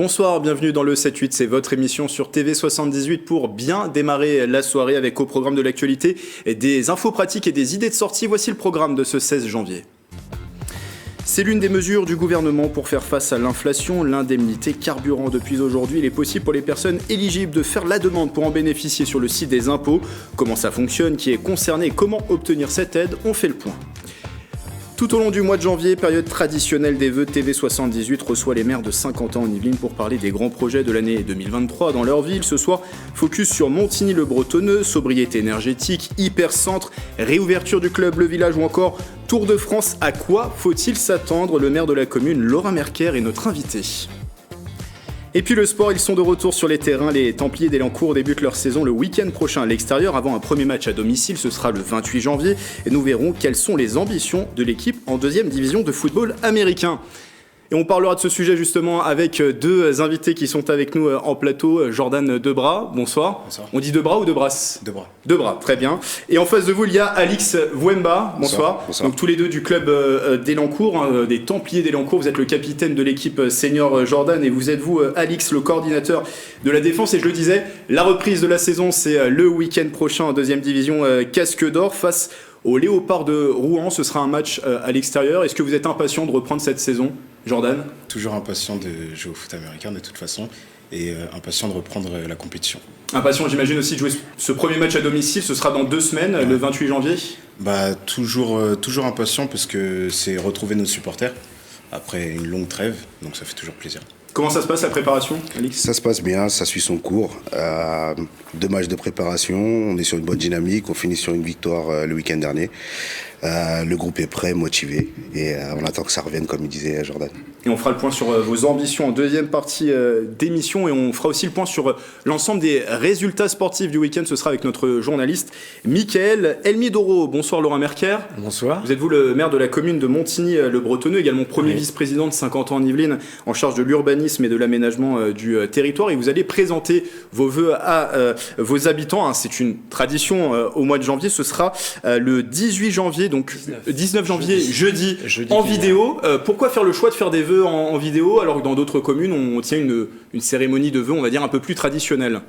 Bonsoir, bienvenue dans le 7-8, c'est votre émission sur TV78 pour bien démarrer la soirée avec au programme de l'actualité des infos pratiques et des idées de sortie. Voici le programme de ce 16 janvier. C'est l'une des mesures du gouvernement pour faire face à l'inflation, l'indemnité carburant. Depuis aujourd'hui, il est possible pour les personnes éligibles de faire la demande pour en bénéficier sur le site des impôts. Comment ça fonctionne, qui est concerné et comment obtenir cette aide, on fait le point. Tout au long du mois de janvier, période traditionnelle des vœux, TV78 reçoit les maires de 50 ans en Yvelines pour parler des grands projets de l'année 2023 dans leur ville. Ce soir, focus sur Montigny-le-Bretonneux, sobriété énergétique, hypercentre, réouverture du club Le Village ou encore Tour de France. À quoi faut-il s'attendre? Le maire de la commune, Laura Merker, est notre invité. Et puis le sport, ils sont de retour sur les terrains. Les Templiers d'Elancourt débutent leur saison le week-end prochain à l'extérieur avant un premier match à domicile. Ce sera le 28 janvier et nous verrons quelles sont les ambitions de l'équipe en deuxième division de football américain. Et on parlera de ce sujet justement avec deux invités qui sont avec nous en plateau. Jordan Debras, bonsoir. Bonsoir. On dit Debras ou Debras? Debras. Debras, très bien. Et en face de vous, il y a Alix Wemba, bonsoir. Bonsoir. Donc tous les deux du club d'Elancourt, des Templiers d'Elancourt. Vous êtes le capitaine de l'équipe senior Jordan et vous êtes vous, Alix, le coordinateur de la défense. Et je le disais, la reprise de la saison, c'est le week-end prochain en deuxième division Casque d'Or face au Léopard de Rouen. Ce sera un match à l'extérieur. Est-ce que vous êtes impatient de reprendre cette saison, Jordan? Toujours impatient de jouer au foot américain de toute façon et impatient de reprendre la compétition. Impatient, j'imagine aussi de jouer ce premier match à domicile. Ce sera dans 2 semaines, le 28 janvier. Toujours impatient parce que c'est retrouver nos supporters après une longue trêve, donc ça fait toujours plaisir. Comment ça se passe la préparation, Alix? Ça se passe bien, ça suit son cours. 2 matchs de préparation, on est sur une bonne dynamique, on finit sur une victoire le week-end dernier. Le groupe est prêt, motivé et on attend que ça revienne comme il disait Jordan. Et on fera le point sur vos ambitions en deuxième partie d'émission et on fera aussi le point sur l'ensemble des résultats sportifs du week-end. Ce sera avec notre journaliste Mickaël Elmidoro. Bonsoir Laura Merker. Bonsoir. Vous êtes vous le maire de la commune de Montigny-le-Bretonneux, également premier vice-président de 50 ans en Yvelines en charge de l'urbanisme et de l'aménagement du territoire et vous allez présenter vos vœux à vos habitants. C'est une tradition au mois de janvier. Ce sera le 18 janvier, donc 19 janvier, jeudi en vidéo. Pourquoi faire le choix de faire des vœux en vidéo alors que dans d'autres communes on tient une cérémonie de vœux, on va dire, un peu plus traditionnelle?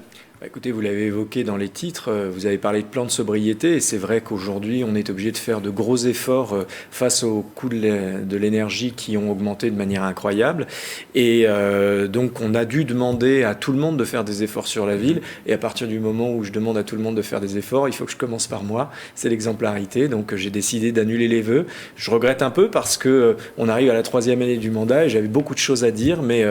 Écoutez, vous l'avez évoqué dans les titres, vous avez parlé de plan de sobriété et c'est vrai qu'aujourd'hui on est obligé de faire de gros efforts face aux coûts de l'énergie qui ont augmenté de manière incroyable et donc on a dû demander à tout le monde de faire des efforts sur la ville et à partir du moment où je demande à tout le monde de faire des efforts, il faut que je commence par moi, c'est l'exemplarité, donc j'ai décidé d'annuler les vœux. Je regrette un peu parce que on arrive à la 3e année du mandat et j'avais beaucoup de choses à dire mais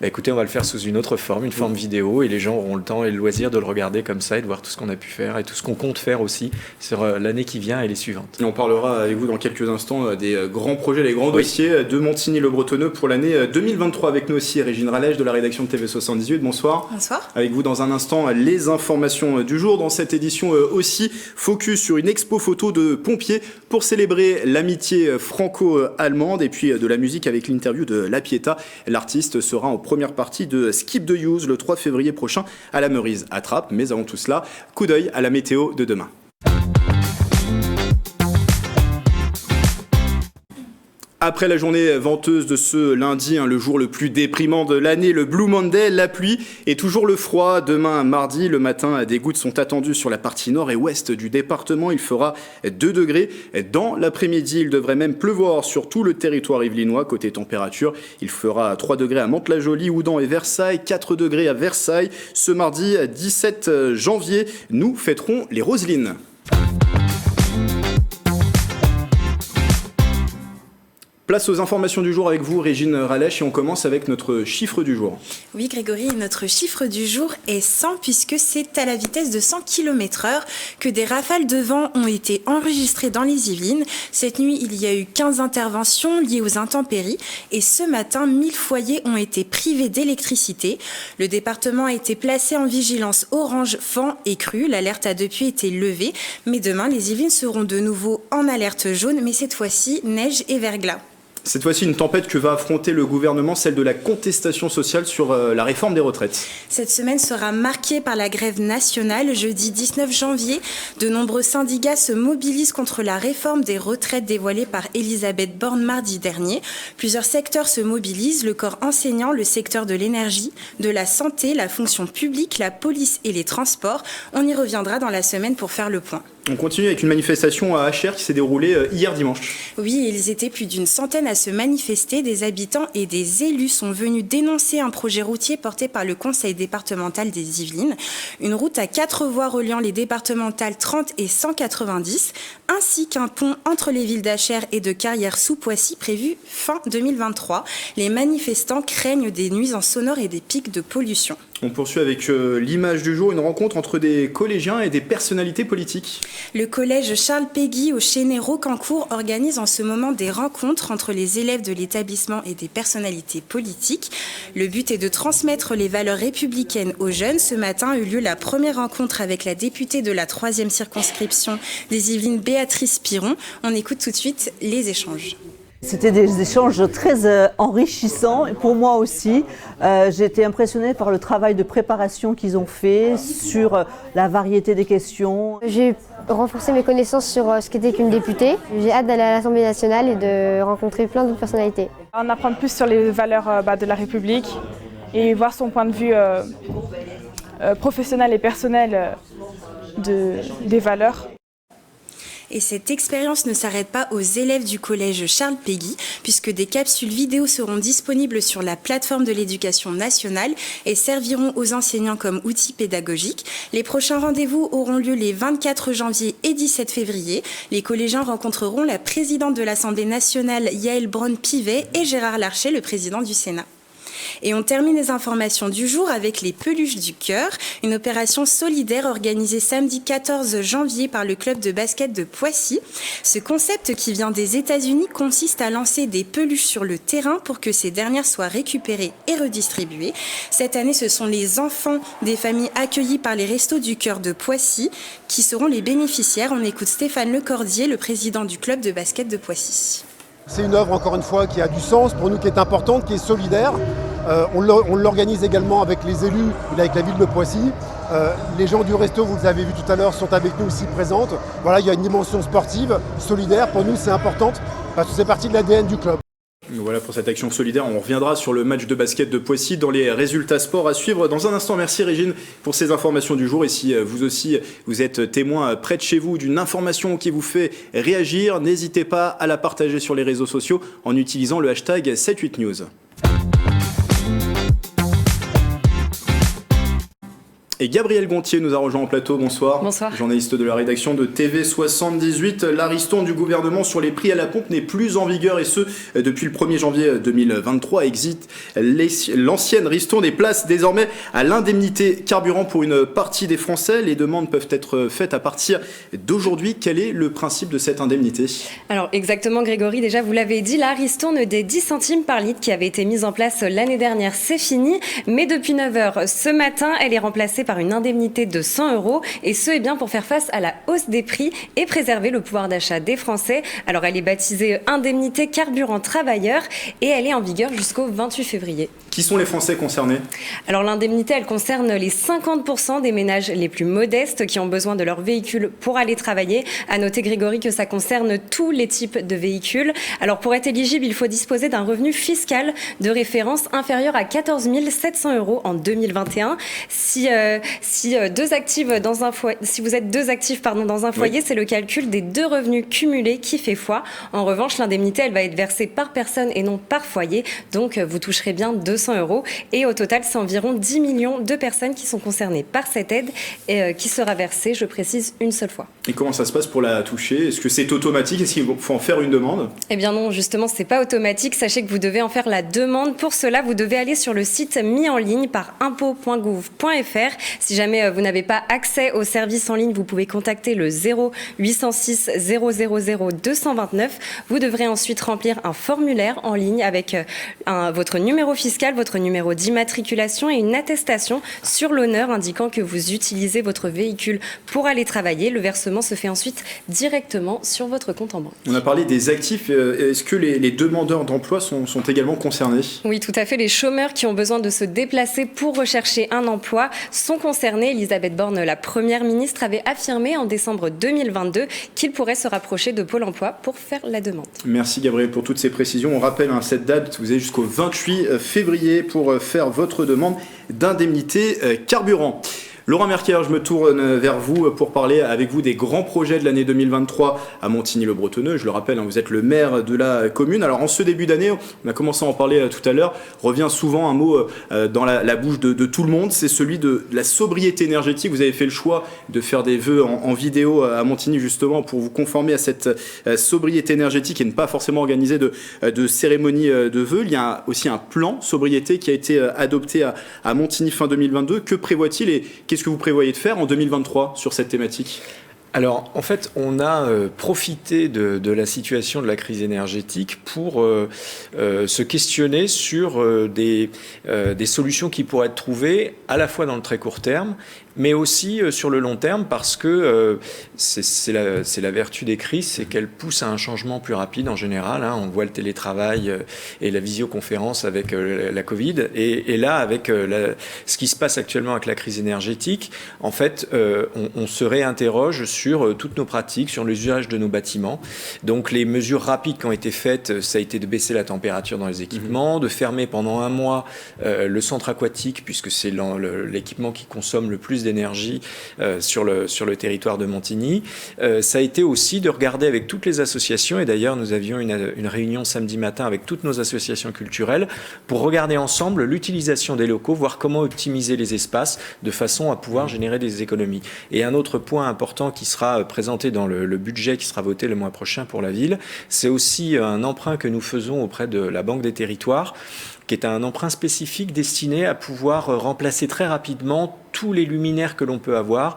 écoutez, on va le faire sous une autre forme, une forme vidéo et les gens auront le temps et le loisir de le regarder comme ça et de voir tout ce qu'on a pu faire et tout ce qu'on compte faire aussi sur l'année qui vient et les suivantes. Et on parlera avec vous dans quelques instants des grands projets, les grands dossiers de Montigny-le-Bretonneux pour l'année 2023. Avec nous aussi Régine Rallèche de la rédaction de TV78. Bonsoir. Bonsoir. Avec vous dans un instant les informations du jour. Dans cette édition aussi, focus sur une expo photo de pompiers pour célébrer l'amitié franco-allemande et puis de la musique avec l'interview de La Pietà. L'artiste sera en première partie de Skip the Use le 3 février prochain à la Meurise à Trappes. Mais avant tout cela, coup d'œil à la météo de demain. Après la journée venteuse de ce lundi, le jour le plus déprimant de l'année, le Blue Monday, la pluie et toujours le froid. Demain, mardi, le matin, des gouttes sont attendues sur la partie nord et ouest du département. Il fera 2 degrés. Dans l'après-midi, il devrait même pleuvoir sur tout le territoire yvelinois. Côté température, il fera 3 degrés à Mantes-la-Jolie, Houdan et Versailles, 4 degrés à Versailles. Ce mardi, 17 janvier, nous fêterons les Roselines. Place aux informations du jour avec vous, Régine Rallèche, et on commence avec notre chiffre du jour. Oui, Grégory, notre chiffre du jour est 100 puisque c'est à la vitesse de 100 km/h que des rafales de vent ont été enregistrées dans les Yvelines. Cette nuit, il y a eu 15 interventions liées aux intempéries et ce matin, 1000 foyers ont été privés d'électricité. Le département a été placé en vigilance orange, vent et crue. L'alerte a depuis été levée, mais demain, les Yvelines seront de nouveau en alerte jaune, mais cette fois-ci, neige et verglas. Cette fois-ci, une tempête que va affronter le gouvernement, celle de la contestation sociale sur la réforme des retraites. Cette semaine sera marquée par la grève nationale. Jeudi 19 janvier, de nombreux syndicats se mobilisent contre la réforme des retraites dévoilée par Elisabeth Borne mardi dernier. Plusieurs secteurs se mobilisent, le corps enseignant, le secteur de l'énergie, de la santé, la fonction publique, la police et les transports. On y reviendra dans la semaine pour faire le point. On continue avec une manifestation à HR qui s'est déroulée hier dimanche. Oui, ils étaient plus d'une centaine à se manifester. Des habitants et des élus sont venus dénoncer un projet routier porté par le conseil départemental des Yvelines. Une route à 4 voies reliant les départementales 30 et 190, ainsi qu'un pont entre les villes d'Achères et de Carrières-sous-Poissy prévu fin 2023. Les manifestants craignent des nuisances sonores et des pics de pollution. On poursuit avec l'image du jour, une rencontre entre des collégiens et des personnalités politiques. Le collège Charles Péguy au Chênay-Rocancourt organise en ce moment des rencontres entre les élèves de l'établissement et des personnalités politiques. Le but est de transmettre les valeurs républicaines aux jeunes. Ce matin a eu lieu la première rencontre avec la députée de la 3e circonscription des Yvelines, Béatrice Piron. On écoute tout de suite les échanges. C'était des échanges très enrichissants et pour moi aussi. J'ai été impressionnée par le travail de préparation qu'ils ont fait sur la variété des questions. J'ai renforcé mes connaissances sur ce qu'était qu'une députée. J'ai hâte d'aller à l'Assemblée nationale et de rencontrer plein d'autres personnalités. En apprendre plus sur les valeurs de la République et voir son point de vue professionnel et personnel des valeurs. Et cette expérience ne s'arrête pas aux élèves du collège Charles Péguy, puisque des capsules vidéo seront disponibles sur la plateforme de l'éducation nationale et serviront aux enseignants comme outil pédagogique. Les prochains rendez-vous auront lieu les 24 janvier et 17 février. Les collégiens rencontreront la présidente de l'Assemblée nationale, Yaël Braun-Pivet, et Gérard Larcher, le président du Sénat. Et on termine les informations du jour avec les peluches du cœur, une opération solidaire organisée samedi 14 janvier par le club de basket de Poissy. Ce concept qui vient des États-Unis consiste à lancer des peluches sur le terrain pour que ces dernières soient récupérées et redistribuées. Cette année, ce sont les enfants des familles accueillies par les Restos du Cœur de Poissy qui seront les bénéficiaires. On écoute Stéphane Lecordier, le président du club de basket de Poissy. C'est une œuvre, encore une fois, qui a du sens pour nous, qui est importante, qui est solidaire. On l'organise également avec les élus et avec la ville de Poissy. Les gens du resto, vous l'avez vu tout à l'heure, sont avec nous ici présentes. Voilà, il y a une dimension sportive, solidaire. Pour nous, c'est importante parce que c'est partie de l'ADN du club. Voilà pour cette action solidaire. On reviendra sur le match de basket de Poissy dans les résultats sport à suivre dans un instant. Merci Régine pour ces informations du jour. Et si vous aussi, vous êtes témoin près de chez vous d'une information qui vous fait réagir, n'hésitez pas à la partager sur les réseaux sociaux en utilisant le hashtag 78news. Et Gabriel Gontier nous a rejoint en plateau. Bonsoir. Bonsoir. Journaliste de la rédaction de TV 78. La ristourne du gouvernement sur les prix à la pompe n'est plus en vigueur et ce, depuis le 1er janvier 2023. Exit l'ancienne ristourne et place désormais à l'indemnité carburant pour une partie des Français. Les demandes peuvent être faites à partir d'aujourd'hui. Quel est le principe de cette indemnité ? Alors exactement Grégory, déjà vous l'avez dit, la ristourne des 10 centimes par litre qui avait été mise en place l'année dernière, c'est fini. Mais depuis 9h ce matin, elle est remplacée par une indemnité de 100 € et ce, est bien pour faire face à la hausse des prix et préserver le pouvoir d'achat des Français. Alors elle est baptisée indemnité carburant travailleur et elle est en vigueur jusqu'au 28 février. Qui sont les Français concernés ? Alors l'indemnité, elle concerne les 50% des ménages les plus modestes qui ont besoin de leur véhicule pour aller travailler. À noter Grégory que ça concerne tous les types de véhicules. Alors pour être éligible, il faut disposer d'un revenu fiscal de référence inférieur à 14 700 € en 2021. Si vous êtes deux actifs dans un foyer, c'est le calcul des deux revenus cumulés qui fait foi. En revanche, l'indemnité, elle va être versée par personne et non par foyer. Donc, vous toucherez bien 200 €. Et au total, c'est environ 10 millions de personnes qui sont concernées par cette aide qui sera versée, je précise, une seule fois. Et comment ça se passe pour la toucher ? Est-ce que c'est automatique ? Est-ce qu'il faut en faire une demande ? Eh bien non, justement, c'est pas automatique. Sachez que vous devez en faire la demande. Pour cela, vous devez aller sur le site mis en ligne par impôts.gouv.fr Si jamais vous n'avez pas accès au service en ligne, vous pouvez contacter le 0806 000 229. Vous devrez ensuite remplir un formulaire en ligne avec votre numéro fiscal, votre numéro d'immatriculation et une attestation sur l'honneur indiquant que vous utilisez votre véhicule pour aller travailler. Le versement se fait ensuite directement sur votre compte en banque. On a parlé des actifs. Est-ce que les demandeurs d'emploi sont également concernés ? Oui, tout à fait. Les chômeurs qui ont besoin de se déplacer pour rechercher un emploi sont concernés. Elisabeth Borne, la Première ministre, avait affirmé en décembre 2022 qu'ils pourraient se rapprocher de Pôle emploi pour faire la demande. Merci Gabriel pour toutes ces précisions. On rappelle cette date, vous avez jusqu'au 28 février pour faire votre demande d'indemnité carburant. Laurent Mercier, je me tourne vers vous pour parler avec vous des grands projets de l'année 2023 à Montigny-le-Bretonneux. Je le rappelle, vous êtes le maire de la commune. Alors en ce début d'année, on a commencé à en parler tout à l'heure, revient souvent un mot dans la bouche de tout le monde, c'est celui de la sobriété énergétique. Vous avez fait le choix de faire des vœux en vidéo à Montigny justement pour vous conformer à cette sobriété énergétique et ne pas forcément organiser de cérémonie de vœux. Il y a aussi un plan sobriété qui a été adopté à Montigny fin 2022. Que prévoit-il et qu'est-ce que vous prévoyez de faire en 2023 sur cette thématique ? Alors, en fait, on a profité de la situation de la crise énergétique pour se questionner sur des solutions qui pourraient être trouvées à la fois dans le très court terme, mais aussi sur le long terme, parce que c'est la vertu des crises, c'est qu'elles poussent à un changement plus rapide en général. On voit le télétravail et la visioconférence avec la Covid, et là, avec ce qui se passe actuellement avec la crise énergétique, en fait, on se réinterroge sur toutes nos pratiques, sur l'usage de nos bâtiments. Donc les mesures rapides qui ont été faites, ça a été de baisser la température dans les équipements, de fermer pendant 1 mois le centre aquatique, puisque c'est l'équipement qui consomme le plus d'énergie sur le territoire de Montigny. Ça a été aussi de regarder avec toutes les associations, et d'ailleurs nous avions une réunion samedi matin avec toutes nos associations culturelles pour regarder ensemble l'utilisation des locaux, voir comment optimiser les espaces de façon à pouvoir générer des économies. Et un autre point important qui sera présenté dans le budget qui sera voté le mois prochain pour la ville, c'est aussi un emprunt que nous faisons auprès de la Banque des Territoires, qui est un emprunt spécifique destiné à pouvoir remplacer très rapidement tous les luminaires que l'on peut avoir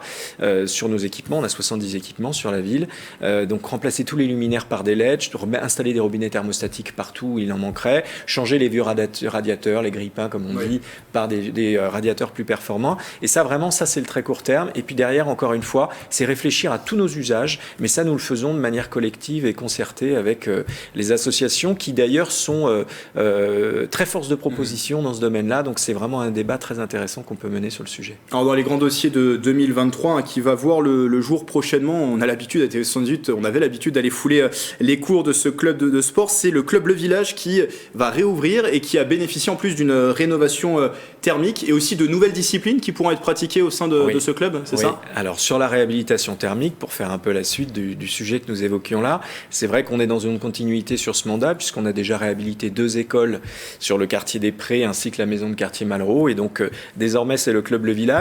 sur nos équipements. On a 70 équipements sur la ville. Donc remplacer tous les luminaires par des LED, installer des robinets thermostatiques partout où il en manquerait, changer les vieux radiateurs, les grille-pains comme on dit, par des radiateurs plus performants. Et ça vraiment, ça c'est le très court terme. Et puis derrière, encore une fois, c'est réfléchir à tous nos usages. Mais ça, nous le faisons de manière collective et concertée avec les associations qui d'ailleurs sont très force de proposition dans ce domaine-là. Donc c'est vraiment un débat très intéressant qu'on peut mener sur le sujet. Alors dans les grands dossiers de 2023 qui va voir le jour prochainement, on a l'habitude à TV78, on avait l'habitude d'aller fouler les cours de ce club de sport. C'est le club Le Village qui va réouvrir et qui a bénéficié en plus d'une rénovation thermique et aussi de nouvelles disciplines qui pourront être pratiquées au sein de ce club, c'est ça ? Alors sur la réhabilitation thermique, pour faire un peu la suite du sujet que nous évoquions là, c'est vrai qu'on est dans une continuité sur ce mandat puisqu'on a déjà réhabilité 2 écoles sur le quartier des Prés ainsi que la maison de quartier Malraux, et donc désormais c'est le club Le Village.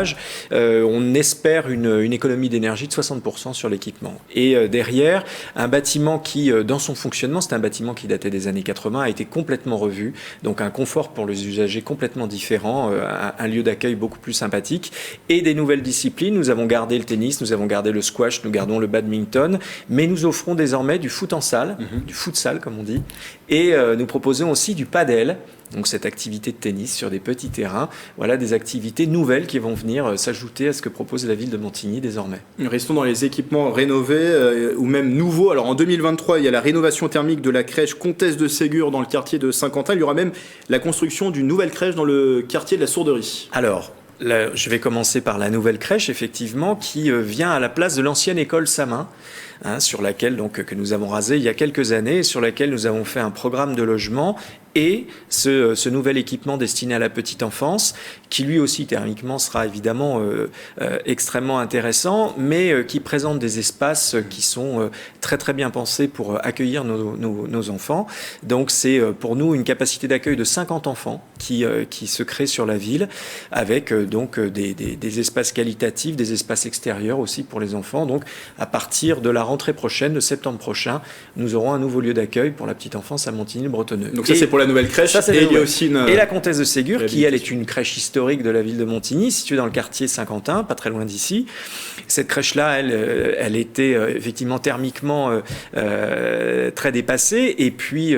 On espère une économie d'énergie de 60% sur l'équipement. Et derrière, un bâtiment qui, dans son fonctionnement, c'est un bâtiment qui datait des années 80, a été complètement revu. Donc un confort pour les usagers complètement différent, un lieu d'accueil beaucoup plus sympathique. Et des nouvelles disciplines, nous avons gardé le tennis, nous avons gardé le squash, nous gardons le badminton, mais nous offrons désormais du foot en salle, du futsal comme on dit, et nous proposons aussi du padel. Donc cette activité de tennis sur des petits terrains, voilà des activités nouvelles qui vont venir s'ajouter à ce que propose la ville de Montigny désormais. Restons dans les équipements rénovés ou même nouveaux. Alors en 2023, il y a la rénovation thermique de la crèche Comtesse de Ségur dans le quartier de Saint-Quentin. Il y aura même la construction d'une nouvelle crèche dans le quartier de la Sourderie. Alors, là, je vais commencer par la nouvelle crèche, effectivement, qui vient à la place de l'ancienne école Samin, sur laquelle que nous avons rasé il y a quelques années, et sur laquelle nous avons fait un programme de logement et ce nouvel équipement destiné à la petite enfance, qui lui aussi thermiquement sera évidemment extrêmement intéressant, mais qui présente des espaces qui sont très très bien pensés pour accueillir nos enfants. Donc c'est pour nous une capacité d'accueil de 50 enfants qui se crée sur la ville, avec des espaces qualitatifs, des espaces extérieurs aussi pour les enfants. Donc à partir de la rentrée prochaine, de septembre prochain, nous aurons un nouveau lieu d'accueil pour la petite enfance à Montigny-le-Bretonneux. Donc ça c'est pour la nouvelle crèche. Ça, et il y a aussi et la Comtesse de Ségur, qui elle est une crèche historique de la ville de Montigny, située dans le quartier Saint-Quentin, pas très loin d'ici. Cette crèche-là, elle était effectivement thermiquement très dépassée et puis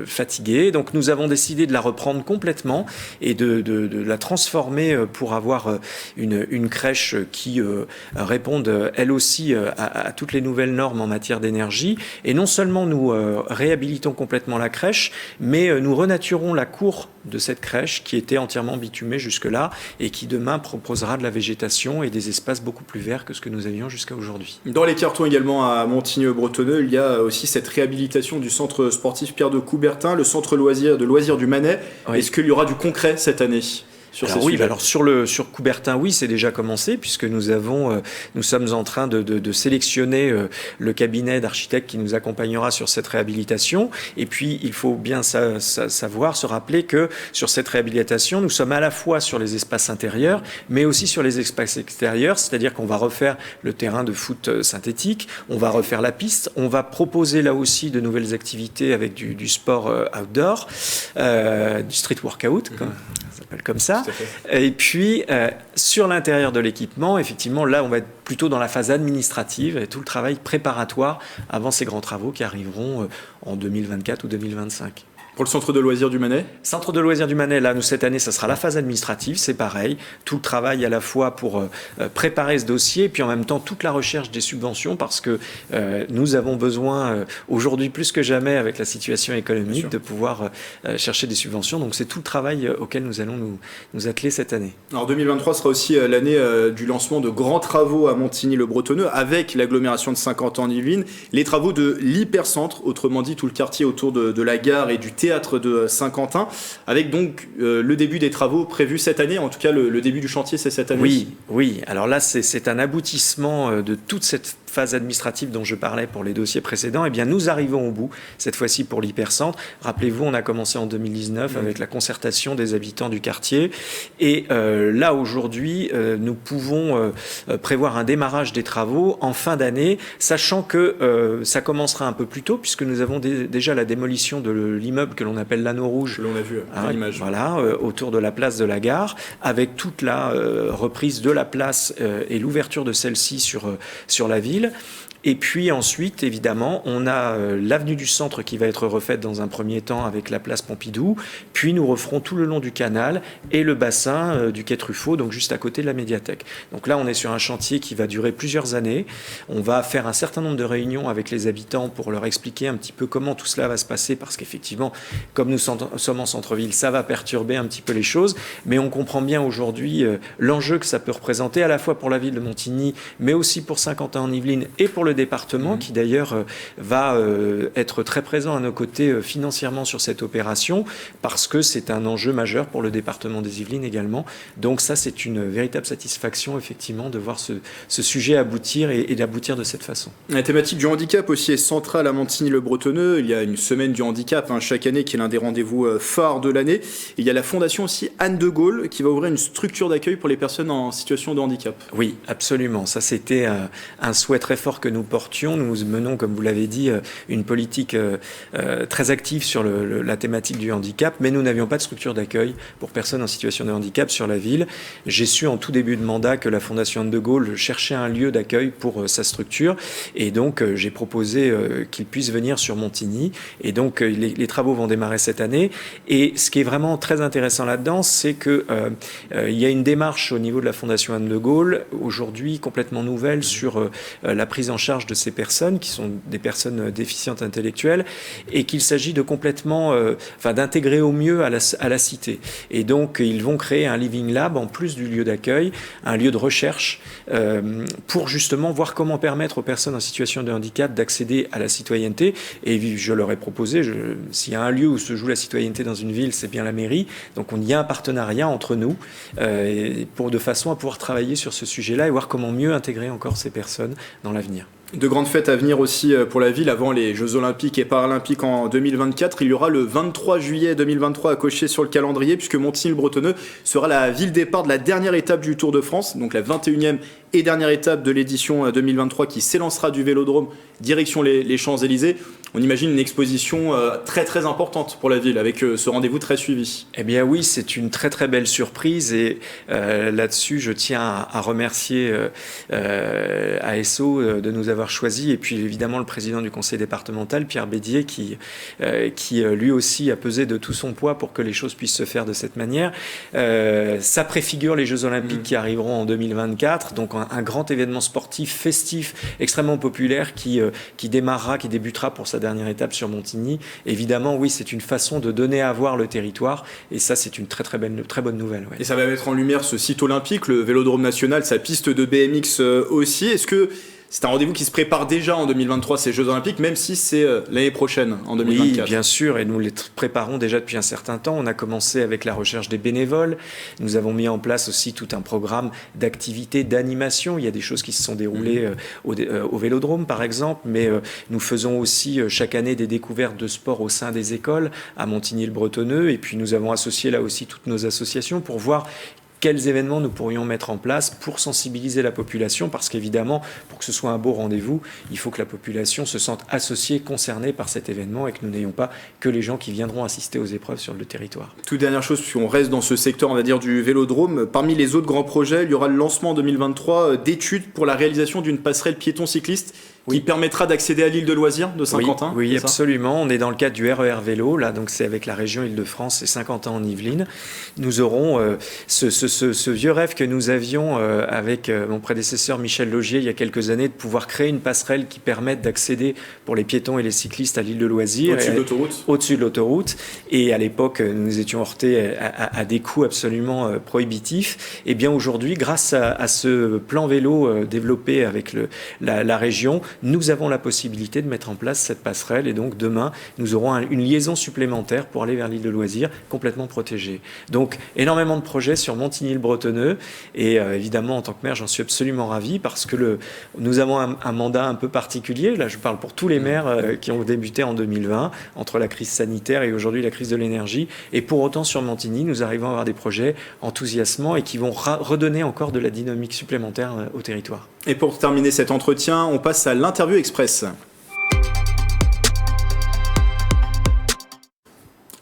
fatiguée. Donc nous avons décidé de la reprendre complètement et de la transformer pour avoir une crèche qui réponde elle aussi à toutes les nouvelles normes en matière d'énergie. Et non seulement nous réhabilitons complètement la crèche, mais nous renaturons la cour de cette crèche qui était entièrement bitumée jusque-là et qui demain proposera de la végétation et des espaces beaucoup plus verts que ce que nous avions jusqu'à aujourd'hui. Dans les cartons également à Montigny-le-Bretonneux, il y a aussi cette réhabilitation du centre sportif Pierre de Coubertin, le centre de loisirs du Manet. Oui. Est-ce qu'il y aura du concret cette année alors sur Coubertin, oui, c'est déjà commencé puisque nous sommes en train de sélectionner le cabinet d'architectes qui nous accompagnera sur cette réhabilitation. Et puis, il faut bien se rappeler que sur cette réhabilitation, nous sommes à la fois sur les espaces intérieurs, mais aussi sur les espaces extérieurs, c'est-à-dire qu'on va refaire le terrain de foot synthétique, on va refaire la piste, on va proposer là aussi de nouvelles activités avec du sport outdoor, du street workout, ça s'appelle comme ça. Et puis, sur l'intérieur de l'équipement, effectivement, là, on va être plutôt dans la phase administrative et tout le travail préparatoire avant ces grands travaux qui arriveront en 2024 ou 2025. Pour le centre de loisirs du Manet ? Centre de loisirs du Manet, là, nous, cette année, ça sera la phase administrative, c'est pareil. Tout le travail à la fois pour préparer ce dossier, et puis en même temps, toute la recherche des subventions, parce que nous avons besoin, aujourd'hui plus que jamais, avec la situation économique, de pouvoir chercher des subventions. Donc, c'est tout le travail auquel nous allons nous atteler cette année. Alors, 2023 sera aussi l'année du lancement de grands travaux à Montigny-le-Bretonneux, avec l'agglomération de Saint-Quentin-en-Yvelines, les travaux de l'hypercentre, autrement dit, tout le quartier autour de la gare et du théâtre de Saint-Quentin, avec donc le début des travaux prévus cette année. En tout cas, le début du chantier, c'est cette année. Oui. Alors là, c'est un aboutissement de toute cette phase administrative dont je parlais pour les dossiers précédents. Eh bien, nous arrivons au bout, cette fois-ci pour l'hypercentre. Rappelez-vous, on a commencé en 2019 avec la concertation des habitants du quartier. Et là, aujourd'hui, nous pouvons prévoir un démarrage des travaux en fin d'année, sachant que ça commencera un peu plus tôt, puisque nous avons déjà la démolition de l'immeuble que l'on appelle l'Anneau Rouge. Que l'on a vu à l'image. Voilà, autour de la place de la gare, avec toute la reprise de la place et l'ouverture de celle-ci sur la ville. Et puis ensuite, évidemment, on a l'avenue du Centre qui va être refaite dans un premier temps avec la place Pompidou. Puis nous referons tout le long du canal et le bassin du quai Truffaut, donc juste à côté de la médiathèque. Donc là, on est sur un chantier qui va durer plusieurs années. On va faire un certain nombre de réunions avec les habitants pour leur expliquer un petit peu comment tout cela va se passer, parce qu'effectivement, comme nous sommes en centre-ville, ça va perturber un petit peu les choses. Mais on comprend bien aujourd'hui l'enjeu que ça peut représenter, à la fois pour la ville de Montigny, mais aussi pour Saint-Quentin-en-Yvelines et pour le département qui d'ailleurs va être très présent à nos côtés financièrement sur cette opération, parce que c'est un enjeu majeur pour le département des Yvelines également. Donc ça, c'est une véritable satisfaction effectivement de voir ce sujet aboutir et d'aboutir de cette façon. La thématique du handicap aussi est centrale à Montigny-le-Bretonneux. Il y a une semaine du handicap chaque année qui est l'un des rendez-vous phares de l'année. Il y a la fondation aussi Anne de Gaulle qui va ouvrir une structure d'accueil pour les personnes en situation de handicap. Oui, absolument. Ça, c'était un souhait très fort que nous portions. Nous menons, comme vous l'avez dit, une politique très active sur la thématique du handicap, mais nous n'avions pas de structure d'accueil pour personnes en situation de handicap sur la ville. J'ai su en tout début de mandat que la Fondation Anne de Gaulle cherchait un lieu d'accueil pour sa structure, et donc j'ai proposé qu'ils puissent venir sur Montigny, et donc les travaux vont démarrer cette année. Et ce qui est vraiment très intéressant là-dedans, c'est que il y a une démarche au niveau de la Fondation Anne de Gaulle aujourd'hui complètement nouvelle sur la prise en charge de ces personnes qui sont des personnes déficientes intellectuelles, et qu'il s'agit de complètement, d'intégrer au mieux à la cité. Et donc ils vont créer un Living Lab en plus du lieu d'accueil, un lieu de recherche pour justement voir comment permettre aux personnes en situation de handicap d'accéder à la citoyenneté. Et je leur ai proposé, s'il y a un lieu où se joue la citoyenneté dans une ville, c'est bien la mairie. Donc il y a un partenariat entre nous de façon à pouvoir travailler sur ce sujet-là et voir comment mieux intégrer encore ces personnes dans l'avenir. De grandes fêtes à venir aussi pour la ville avant les Jeux Olympiques et Paralympiques en 2024. Il y aura le 23 juillet 2023 à cocher sur le calendrier, puisque Montigny-le-Bretonneux sera la ville départ de la dernière étape du Tour de France, donc la 21e et dernière étape de l'édition 2023 qui s'élancera du Vélodrome direction les Champs-Élysées. on imagine une exposition très très importante pour la ville, avec ce rendez-vous très suivi. Eh bien oui, c'est une très très belle surprise et là-dessus, je tiens à remercier ASO de nous avoir choisis et puis évidemment le président du conseil départemental, Pierre Bédier, qui lui aussi a pesé de tout son poids pour que les choses puissent se faire de cette manière. Ça préfigure les Jeux Olympiques qui arriveront en 2024, donc un grand événement sportif, festif, extrêmement populaire qui débutera pour sa dernière étape sur Montigny. Évidemment, oui, c'est une façon de donner à voir le territoire et ça, c'est une très bonne nouvelle. Ouais. Et ça va mettre en lumière ce site olympique, le Vélodrome national, sa piste de BMX aussi. Est-ce que c'est un rendez-vous qui se prépare déjà en 2023, ces Jeux Olympiques, même si c'est l'année prochaine, en 2024? Oui, bien sûr, et nous les préparons déjà depuis un certain temps. On a commencé avec la recherche des bénévoles. Nous avons mis en place aussi tout un programme d'activités, d'animation. Il y a des choses qui se sont déroulées au Vélodrome, par exemple, mais nous faisons aussi chaque année des découvertes de sport au sein des écoles, à Montigny-le-Bretonneux, et puis nous avons associé là aussi toutes nos associations pour voir quels événements nous pourrions mettre en place pour sensibiliser la population, parce qu'évidemment, pour que ce soit un beau rendez-vous, il faut que la population se sente associée, concernée par cet événement et que nous n'ayons pas que les gens qui viendront assister aux épreuves sur le territoire. Toute dernière chose, puisqu'on reste dans ce secteur, on va dire, du Vélodrome, parmi les autres grands projets, il y aura le lancement en 2023 d'études pour la réalisation d'une passerelle piéton-cycliste qui permettra d'accéder à l'île de loisirs de Saint-Quentin. Oui, absolument. On est dans le cadre du RER Vélo, là, donc c'est avec la région Île-de-France et Saint-Quentin en Yvelines. Nous aurons ce vieux rêve que nous avions avec mon prédécesseur Michel Laugier il y a quelques années, de pouvoir créer une passerelle qui permette d'accéder pour les piétons et les cyclistes à l'île de loisirs. Au-dessus de l'autoroute. Au-dessus de l'autoroute. Et à l'époque, nous étions heurtés à des coûts absolument prohibitifs. Et bien aujourd'hui, grâce à ce plan vélo développé avec la région, nous avons la possibilité de mettre en place cette passerelle et donc demain, nous aurons une liaison supplémentaire pour aller vers l'île de loisirs complètement protégée. Donc, énormément de projets sur Montigny-le-Bretonneux et évidemment, en tant que maire, j'en suis absolument ravi parce que nous avons un mandat un peu particulier. Là, je parle pour tous les maires qui ont débuté en 2020, entre la crise sanitaire et aujourd'hui la crise de l'énergie. Et pour autant, sur Montigny, nous arrivons à avoir des projets enthousiasmants et qui vont redonner encore de la dynamique supplémentaire au territoire. Et pour terminer cet entretien, on passe à l'interview express.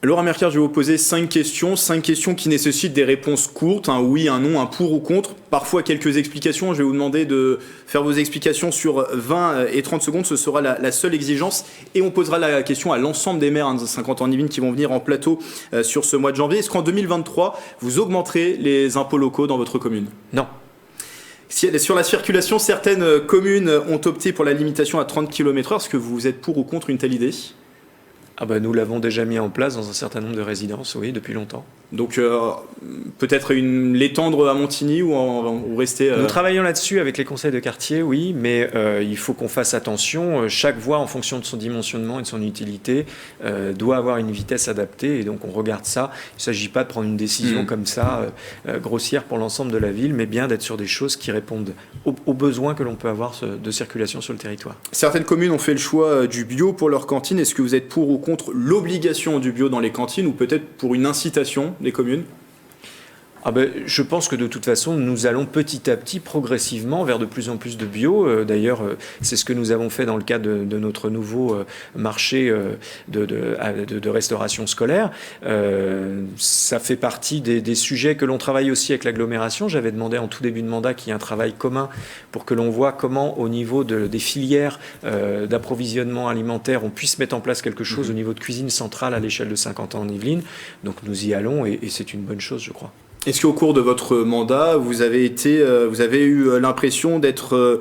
Laura Mercier, je vais vous poser 5 questions qui nécessitent des réponses courtes, un oui, un non, un pour ou contre, parfois quelques explications. Je vais vous demander de faire vos explications sur 20 et 30 secondes, ce sera la seule exigence. Et on posera la question à l'ensemble des maires de Saint-Quentin-en-Yvelines qui vont venir en plateau sur ce mois de janvier. Est-ce qu'en 2023, vous augmenterez les impôts locaux dans votre commune ? Non. Sur la circulation, certaines communes ont opté pour la limitation à 30 km/h. Est-ce que vous êtes pour ou contre une telle idée ? Nous l'avons déjà mis en place dans un certain nombre de résidences, oui, depuis longtemps. Donc peut-être l'étendre à Montigny ou rester... Nous travaillons là-dessus avec les conseils de quartier, oui, mais il faut qu'on fasse attention. Chaque voie, en fonction de son dimensionnement et de son utilité, doit avoir une vitesse adaptée, et donc on regarde ça. Il ne s'agit pas de prendre une décision comme ça, grossière pour l'ensemble de la ville, mais bien d'être sur des choses qui répondent aux besoins que l'on peut avoir de circulation sur le territoire. Certaines communes ont fait le choix du bio pour leur cantine. Est-ce que vous êtes pour ou contre l'obligation du bio dans les cantines, ou peut-être pour une incitation des communes ? Je pense que de toute façon, nous allons petit à petit, progressivement, vers de plus en plus de bio. D'ailleurs, c'est ce que nous avons fait dans le cadre de notre nouveau marché de restauration scolaire. Ça fait partie des sujets que l'on travaille aussi avec l'agglomération. J'avais demandé en tout début de mandat qu'il y ait un travail commun pour que l'on voit comment, au niveau des filières d'approvisionnement alimentaire, on puisse mettre en place quelque chose au niveau de cuisine centrale à l'échelle de Saint-Quentin-en-Yvelines. Donc nous y allons et c'est une bonne chose, je crois. Est-ce qu'au cours de votre mandat, vous avez eu l'impression d'être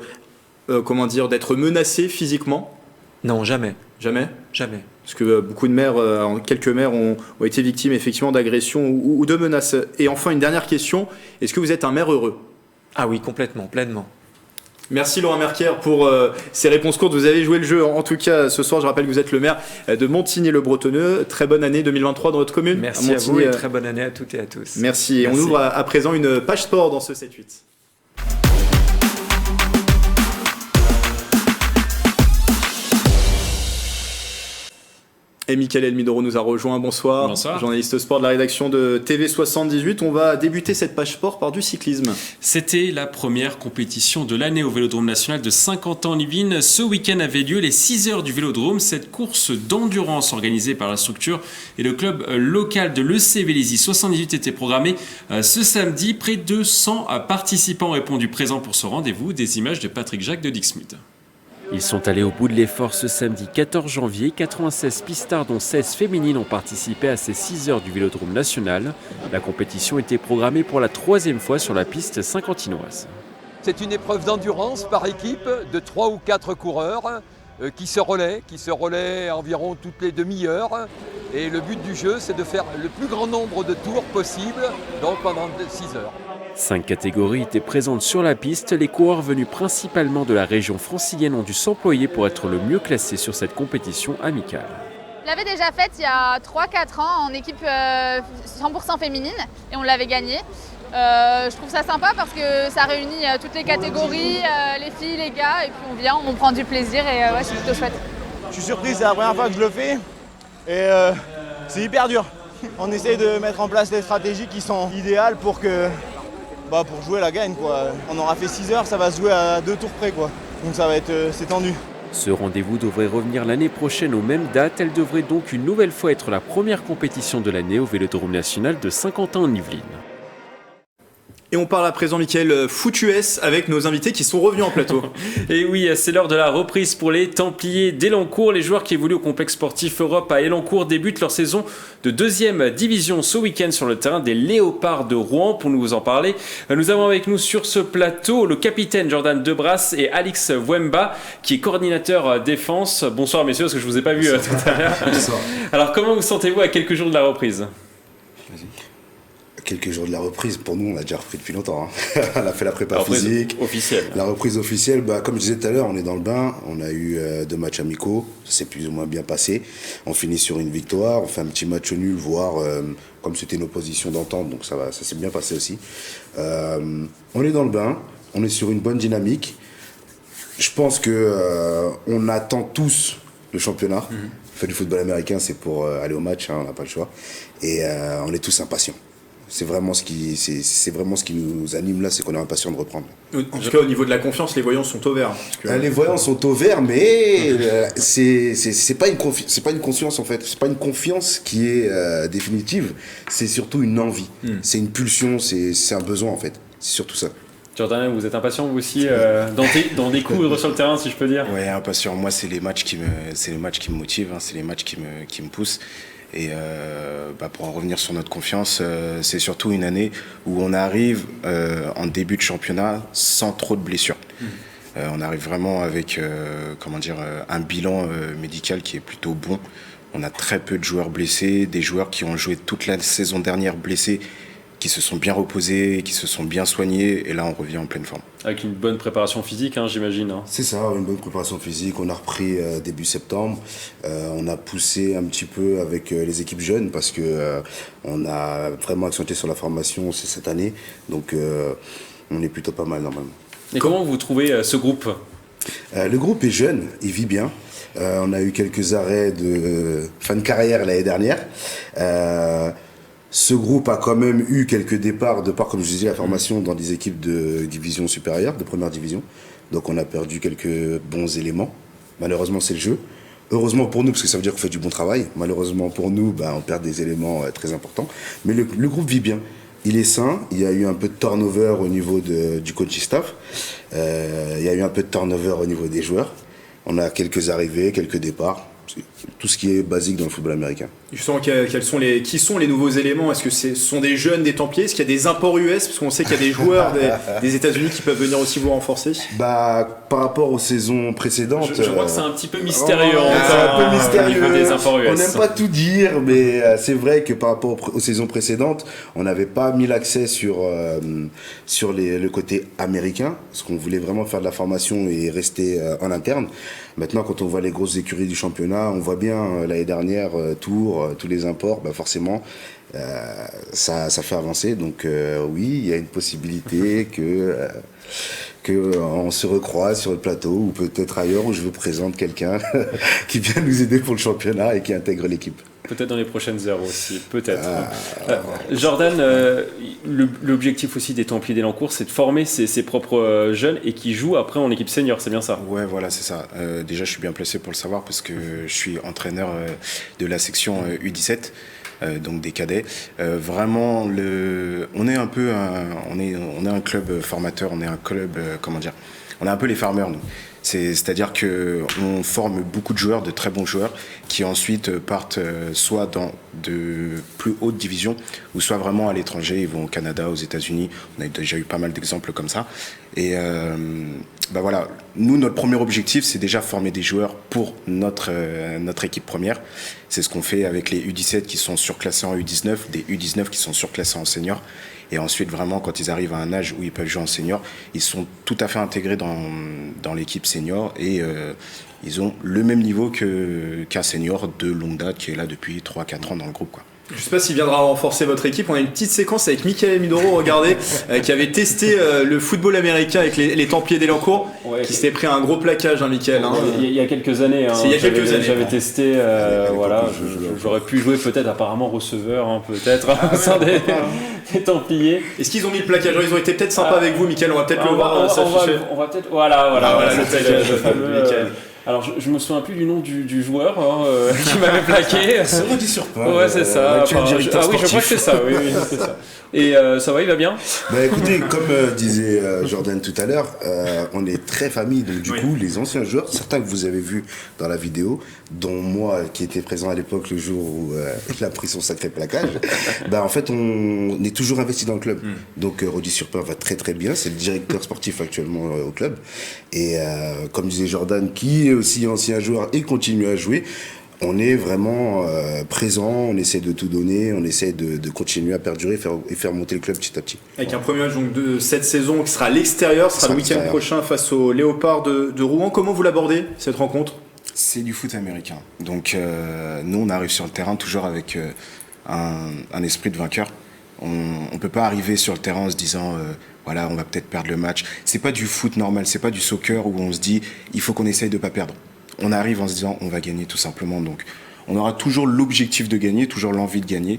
menacé physiquement ? Non, jamais. Jamais ? Jamais. Parce que beaucoup de maires, quelques maires ont été victimes effectivement d'agressions ou de menaces. Et enfin, une dernière question, est-ce que vous êtes un maire heureux ? Ah oui, complètement, pleinement. Merci Laura Mercier pour ces réponses courtes. Vous avez joué le jeu. En tout cas, ce soir, je rappelle que vous êtes le maire de Montigny-le-Bretonneux. Très bonne année 2023 dans votre commune. Merci à vous et très bonne année à toutes et à tous. Merci. Et on ouvre à présent une page sport dans ce 7-8. Et Mickaël Elmidoro nous a rejoint, bonsoir. Bonsoir. Journaliste sport de la rédaction de TV78. On va débuter cette page sport par du cyclisme. C'était la première compétition de l'année au Vélodrome National de Saint-Quentin-en-Yvelines. Ce week-end avait lieu les 6 heures du Vélodrome, cette course d'endurance organisée par la structure et le club local de l'EC Vélizy 78 était programmée ce samedi. Près de 100 participants ont répondu présents pour ce rendez-vous. Des images de Patrick Jacques de Dixmude. Ils sont allés au bout de l'effort ce samedi 14 janvier. 96 pistards dont 16 féminines ont participé à ces 6 heures du Vélodrome National. La compétition était programmée pour la 3e fois sur la piste saint-quentinoise. C'est une épreuve d'endurance par équipe de 3 ou 4 coureurs qui se relaient environ toutes les demi-heures. Et le but du jeu, c'est de faire le plus grand nombre de tours possible, donc pendant 6 heures. 5 catégories étaient présentes sur la piste. Les coureurs venus principalement de la région francilienne ont dû s'employer pour être le mieux classés sur cette compétition amicale. Je l'avais déjà faite il y a 3-4 ans en équipe 100% féminine et on l'avait gagnée. Je trouve ça sympa parce que ça réunit toutes les catégories, les filles, les gars, et puis on vient, on prend du plaisir et ouais, c'est plutôt chouette. Je suis surpris, c'est la première fois que je le fais et c'est hyper dur. On essaye de mettre en place les stratégies qui sont idéales pour jouer la gagne, quoi. On aura fait 6 heures, ça va se jouer à 2 tours près, quoi. Donc ça va être c'est tendu. Ce rendez-vous devrait revenir l'année prochaine aux mêmes dates. Elle devrait donc une nouvelle fois être la première compétition de l'année au Vélodrome National de Saint-Quentin-en-Yvelines. Et on parle à présent, Mickaël, foot US avec nos invités qui sont revenus en plateau. Et oui, c'est l'heure de la reprise pour les Templiers d'Elancourt. Les joueurs qui évoluent au complexe sportif Europe à Elancourt débutent leur saison de 2e division ce week-end sur le terrain des Léopards de Rouen. Pour nous en parler, nous avons avec nous sur ce plateau le capitaine Jordan Debras et Alix Wemba qui est coordinateur défense. Bonsoir messieurs, parce que je ne vous ai pas vu tout à l'heure. Bonsoir. Alors comment vous sentez-vous à quelques jours de la reprise ? Quelques jours de la reprise, pour nous on a déjà repris depuis longtemps. On a fait la prépa physique. Officielle. La reprise officielle, comme je disais tout à l'heure, on est dans le bain. On a eu 2 matchs amicaux, ça s'est plus ou moins bien passé. On finit sur une victoire, on fait un petit match nul, voire comme c'était une opposition d'entente, donc ça s'est bien passé aussi. On est dans le bain, on est sur une bonne dynamique. Je pense que on attend tous le championnat. On fait du football américain, c'est pour aller au match, on n'a pas le choix. Et on est tous impatients. C'est vraiment ce qui nous anime là, c'est qu'on est impatient de reprendre. En tout cas, au niveau de la confiance, les voyants sont au vert. Les voyants sont au vert, mais c'est pas une confiance en fait. C'est pas une confiance qui est définitive. C'est surtout une envie. C'est une pulsion. C'est un besoin en fait. C'est surtout ça. Jordan, vous êtes impatient vous aussi dans des coups sur le terrain, si je peux dire. Ouais, impatient. Moi, c'est les matchs qui me motivent. C'est les matchs qui me poussent. Et pour en revenir sur notre confiance, c'est surtout une année où on arrive en début de championnat sans trop de blessures. On arrive vraiment avec un bilan médical qui est plutôt bon. On a très peu de joueurs blessés, des joueurs qui ont joué toute la saison dernière blessés, qui se sont bien reposés, qui se sont bien soignés, et là on revient en pleine forme. Avec une bonne préparation physique, j'imagine. C'est ça, une bonne préparation physique. On a repris début septembre. On a poussé un petit peu avec les équipes jeunes parce que on a vraiment accentué sur la formation cette année. Donc on est plutôt pas mal normalement. Et comment vous trouvez ce groupe ? Le groupe est jeune, il vit bien. On a eu quelques arrêts de fin de carrière l'année dernière. Ce groupe a quand même eu quelques départs, de par, comme je disais, la formation dans des équipes de division supérieure, de première division. Donc on a perdu quelques bons éléments. Malheureusement, c'est le jeu. Heureusement pour nous, parce que ça veut dire qu'on fait du bon travail. Malheureusement pour nous, on perd des éléments très importants. Mais le groupe vit bien. Il est sain. Il y a eu un peu de turnover au niveau du coaching staff. Il y a eu un peu de turnover au niveau des joueurs. On a quelques arrivées, quelques départs. Tout ce qui est basique dans le football américain. Justement, qui sont les nouveaux éléments ? Est-ce que ce sont des jeunes des Templiers ? Est-ce qu'il y a des imports US ? Parce qu'on sait qu'il y a des joueurs des États-Unis qui peuvent venir aussi vous renforcer. Par rapport aux saisons précédentes... Je crois que c'est un petit peu mystérieux. C'est un peu mystérieux. Des imports US. On n'aime pas tout dire, mais c'est vrai que par rapport aux saisons précédentes, on n'avait pas mis l'accès sur le côté américain, parce qu'on voulait vraiment faire de la formation et rester en interne. Maintenant, quand on voit les grosses écuries du championnat, on voit bien l'année dernière, Tours, tous les imports, forcément, ça fait avancer. Donc oui, il y a une possibilité que qu'on se recroise sur le plateau ou peut-être ailleurs où je vous présente quelqu'un qui vient nous aider pour le championnat et qui intègre l'équipe. Peut-être dans les prochaines heures aussi, peut-être. Jordan, l'objectif aussi des Templiers d'Elancourt, c'est de former ses propres jeunes et qui jouent après en équipe senior, c'est bien ça? Ouais, voilà, c'est ça. Déjà, je suis bien placé pour le savoir parce que je suis entraîneur de la section U17. Donc des cadets. Vraiment, on est un peu on est un club formateur, on est un club, on est un peu les farmers, nous. C'est-à-dire qu'on forme beaucoup de joueurs, de très bons joueurs, qui ensuite partent soit dans de plus hautes divisions, ou soit vraiment à l'étranger, ils vont au Canada, aux États-Unis. On a déjà eu pas mal d'exemples comme ça. Et voilà, nous, notre premier objectif, c'est déjà former des joueurs pour notre équipe première. C'est ce qu'on fait avec les U17 qui sont surclassés en U19, des U19 qui sont surclassés en senior. Et ensuite, vraiment, quand ils arrivent à un âge où ils peuvent jouer en senior, ils sont tout à fait intégrés dans l'équipe senior et ils ont le même niveau qu'un senior de longue date qui est là depuis 3-4 ans dans le groupe, quoi. Je ne sais pas s'il viendra renforcer votre équipe. On a une petite séquence avec Michael Midoro, regardez, qui avait testé le football américain avec les Templiers d'Elancourt, qui s'était pris un gros plaquage, hein, Michael. Hein. Il y a quelques années. C'est il y a quelques années. J'avais testé, voilà, j'aurais pu jouer peut-être apparemment receveur, hein, peut-être, au sein des Templiers. Est-ce qu'ils ont mis le plaquage? Ils ont été peut-être sympas avec vous, Michael, on va peut-être le voir s'afficher. On va peut-être, voilà, c'était le fameux Michael. Alors, je me souviens plus du nom du joueur qui m'avait plaqué. C'est Rudy Surpin. Ouais, c'est ça. Oui, je crois que c'est ça. Oui, c'est ça. Et ça va, il va bien? Écoutez, comme disait Jordan tout à l'heure, on est très famille. Donc du coup, les anciens joueurs, certains que vous avez vus dans la vidéo, dont moi qui étais présent à l'époque le jour où il a pris son sacré plaquage, en fait, on est toujours investi dans le club. Donc Rudy Surpin va très très bien. C'est le directeur sportif actuellement au club. Et comme disait Jordan, qui est aussi ancien joueur et continue à jouer, on est vraiment présent, on essaie de tout donner, on essaie de continuer à perdurer et faire monter le club petit à petit. Avec un premier match donc, de cette saison qui sera à l'extérieur, ce sera le week-end prochain face aux Léopards de Rouen. Comment vous l'abordez, cette rencontre? C'est du foot américain. Donc nous, on arrive sur le terrain toujours avec un esprit de vainqueur. On ne peut pas arriver sur le terrain en se disant voilà, on va peut-être perdre le match. C'est pas du foot normal, c'est pas du soccer où on se dit il faut qu'on essaye de pas perdre. On arrive en se disant on va gagner tout simplement. Donc on aura toujours l'objectif de gagner, toujours l'envie de gagner.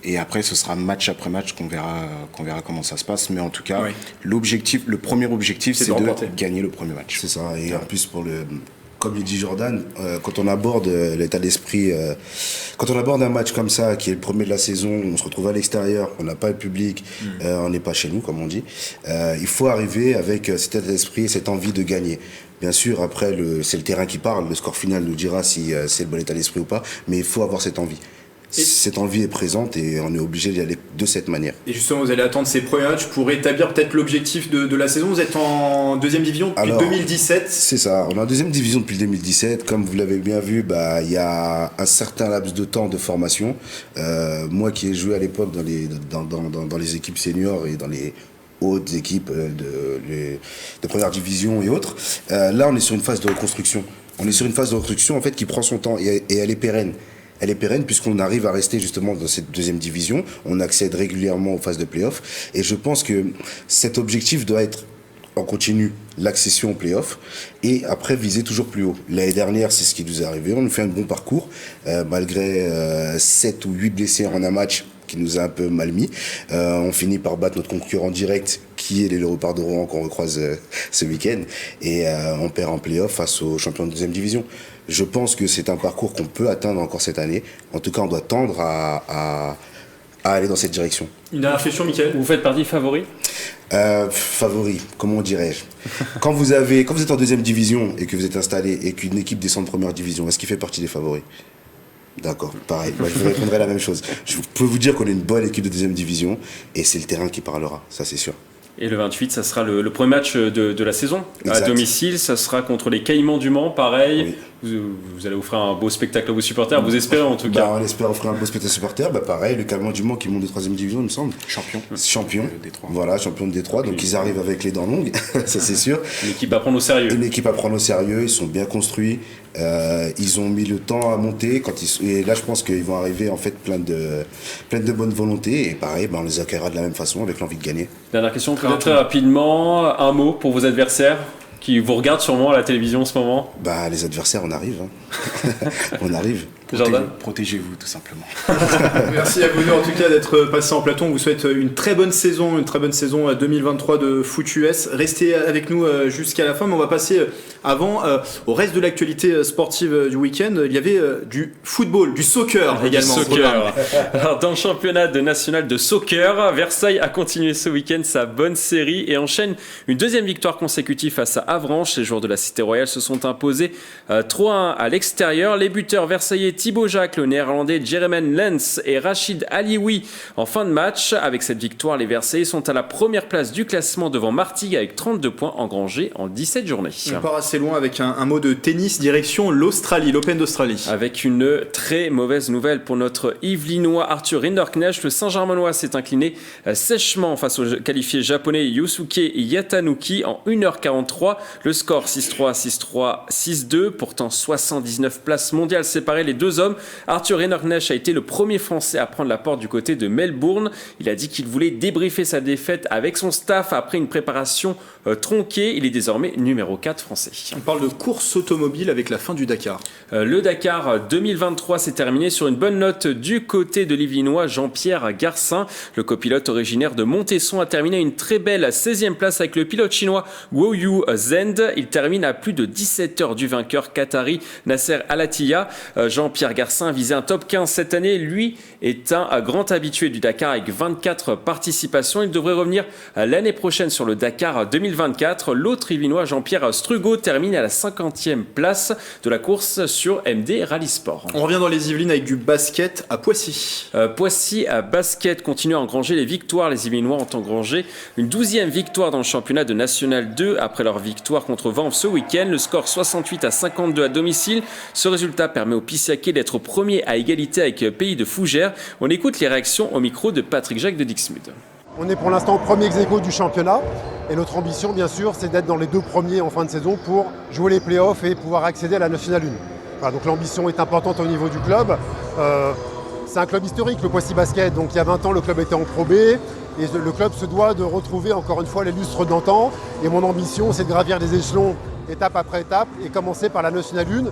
Et après, ce sera match après match qu'on verra comment ça se passe. Mais en tout cas, le premier objectif, c'est de gagner le premier match. C'est ça. Et en plus, comme le dit Jordan, quand on aborde l'état d'esprit, quand on aborde un match comme ça, qui est le premier de la saison, on se retrouve à l'extérieur, on n'a pas le public, on n'est pas chez nous, comme on dit, il faut arriver avec cet état d'esprit, cette envie de gagner. Bien sûr, après, c'est le terrain qui parle, le score final nous dira si c'est le bon état d'esprit ou pas, mais il faut avoir cette envie. Cette envie est présente et on est obligé d'y aller de cette manière. Et justement, vous allez attendre ces premiers matchs pour établir peut-être l'objectif de la saison. Vous êtes en deuxième division depuis 2017. C'est ça, on est en deuxième division depuis 2017. Comme vous l'avez bien vu, il y a un certain laps de temps de formation. Moi qui ai joué à l'époque dans les équipes seniors et dans les hautes équipes de première division et autres, là on est sur une phase de reconstruction. On est sur une phase de reconstruction en fait qui prend son temps et elle est pérenne. Elle est pérenne puisqu'on arrive à rester justement dans cette deuxième division. On accède régulièrement aux phases de play-off. Et je pense que cet objectif doit être en continu l'accession au play-off et après viser toujours plus haut. L'année dernière, c'est ce qui nous est arrivé. On a fait un bon parcours malgré 7 ou 8 blessés en un match qui nous a un peu mal mis. On finit par battre notre concurrent direct qui est les Léopards de Rouen qu'on recroise ce week-end et on perd en play-off face aux champions de deuxième division. Je pense que c'est un parcours qu'on peut atteindre encore cette année. En tout cas, on doit tendre à aller dans cette direction. Une dernière question, Michael. Vous faites partie favori? Favori, comment dirais-je? Quand vous êtes en deuxième division et que vous êtes installé et qu'une équipe descend de première division, est-ce qu'il fait partie des favoris? D'accord, pareil. Je vous répondrai la même chose. Je peux vous dire qu'on est une bonne équipe de deuxième division et c'est le terrain qui parlera, ça c'est sûr. Et le 28, ça sera le premier match de la saison. Exact. À domicile, ça sera contre les Caïmans du Mans, pareil. Oui. vous allez offrir un beau spectacle à vos supporters, vous espérez en tout cas. On espère offrir un beau spectacle aux supporters. Pareil, le Calmont du Mans qui monte de 3e division, il me semble. Champion. Détroit. Voilà, champion de Détroit. Donc ils arrivent avec les dents longues, ça c'est sûr. Une équipe à prendre au sérieux. Une équipe à prendre au sérieux, ils sont bien construits. Ils ont mis le temps à monter. Et là, je pense qu'ils vont arriver en fait plein de bonne volonté. Et pareil, on les accueillera de la même façon avec l'envie de gagner. Dernière question, très rapidement, un mot pour vos adversaires qui vous regardent sûrement à la télévision en ce moment. Les adversaires, on arrive. On arrive. Protégez-vous tout simplement. Merci à vous deux en tout cas d'être passés en plateau. On vous souhaite une très bonne saison 2023 de foot US. Restez avec nous jusqu'à la fin, mais on va passer au reste de l'actualité sportive du week-end. Il y avait du football, du soccer également. Alors, dans le championnat national de soccer, Versailles a continué ce week-end sa bonne série et enchaîne une deuxième victoire consécutive face à Avranches. Les joueurs de la Cité Royale se sont imposés 3-1 à l'extérieur. Les buteurs versaillais Thibaut Jacques, le néerlandais Jeremaine Lens et Rachid Alioui en fin de match. Avec cette victoire, les Versaillais sont à la première place du classement devant Martigues avec 32 points engrangés en 17 journées. On part assez loin avec un mot de tennis, direction l'Australie, l'Open d'Australie. Avec une très mauvaise nouvelle pour notre Yvelinois Arthur Rinderknecht, le Saint-Germainois s'est incliné sèchement face au qualifié japonais Yusuke Yatanuki en 1h43. Le score 6-3, 6-3, 6-2. Pourtant 79 places mondiales séparées les deux hommes. Arthur Rinderknecht a été le premier Français à prendre la porte du côté de Melbourne. Il a dit qu'il voulait débriefer sa défaite avec son staff après une préparation tronquée. Il est désormais numéro 4 français. On parle de course automobile avec la fin du Dakar. Le Dakar 2023 s'est terminé sur une bonne note du côté de l'Yvelinois Jean-Pierre Garcin. Le copilote originaire de Montesson a terminé une très belle 16e place avec le pilote chinois Guoyu Zheng. Il termine à plus de 17 heures du vainqueur qatari Nasser Al-Attiyah. Jean-Pierre Garcin visait un top 15 cette année. Lui est un grand habitué du Dakar avec 24 participations. Il devrait revenir l'année prochaine sur le Dakar 2024. L'autre Yvelinois Jean-Pierre Strugo termine à la 50e place de la course sur MD Rally Sport. On revient dans les Yvelines avec du basket à Poissy. Poissy à basket continue à engranger les victoires. Les Yvelinois ont engrangé une 12e victoire dans le championnat de National 2 après leur victoire contre Vanves ce week-end. Le score 68-52 à domicile. Ce résultat permet aux Pissiaquais d'être premier à égalité avec Pays de Fougères. On écoute les réactions au micro de Patrick Jacques de Dixmude. On est pour l'instant premier ex-aequo du championnat et notre ambition bien sûr c'est d'être dans les 2 premiers en fin de saison pour jouer les playoffs et pouvoir accéder à la National 1. Voilà, donc l'ambition est importante au niveau du club. C'est un club historique, le Poissy Basket, donc il y a 20 ans le club était en Pro B et le club se doit de retrouver encore une fois les lustres d'antan et mon ambition c'est de gravir des échelons étape après étape et commencer par la National 1.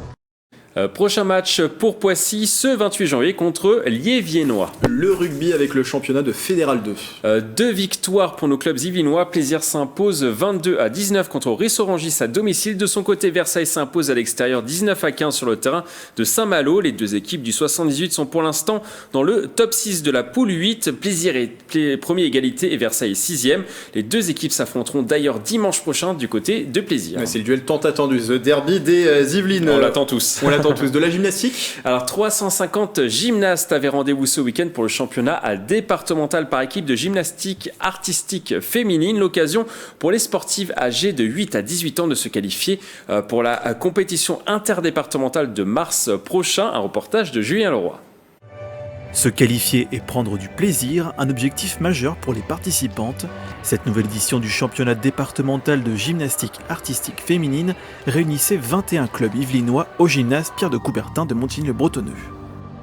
Prochain match pour Poissy ce 28 janvier contre Liéviennois. Le rugby avec le championnat de Fédéral 2. 2 victoires pour nos clubs yvelinois. Plaisir s'impose 22-19 contre Rissorangis à domicile. De son côté, Versailles s'impose à l'extérieur 19-15 sur le terrain de Saint-Malo. Les deux équipes du 78 sont pour l'instant dans le top 6 de la poule 8. Plaisir est premier égalité et Versailles est 6e. Les deux équipes s'affronteront d'ailleurs dimanche prochain du côté de Plaisir. C'est le duel tant attendu, ce derby des Yvelines. On l'attend tous. On l'attend tous. De la gymnastique. Alors 350 gymnastes avaient rendez-vous ce week-end pour le championnat départemental par équipe de gymnastique artistique féminine. L'occasion pour les sportives âgées de 8 à 18 ans de se qualifier pour la compétition interdépartementale de mars prochain. Un reportage de Julien Leroy. Se qualifier et prendre du plaisir, un objectif majeur pour les participantes. Cette nouvelle édition du championnat départemental de gymnastique artistique féminine réunissait 21 clubs yvelinois au gymnase Pierre de Coubertin de Montigny-le-Bretonneux.